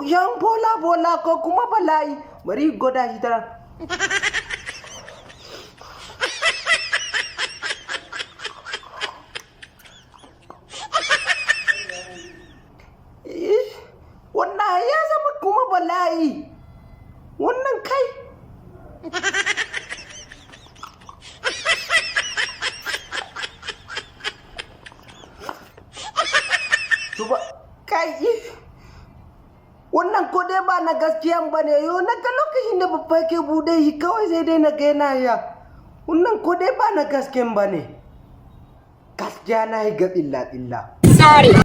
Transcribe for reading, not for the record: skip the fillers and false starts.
yan bola ko kuma bala'i bari goda shi tara wannan ya zama kuma bala'i wannan kai kai wannan ko dai ba na gaskiyan ba ne yo na ga lokacin da babba ke bude shi kawai sai dai na ga yana ya wannan ko dai ba na gaskiyan ba ne gaskiya na yi ga illa sorry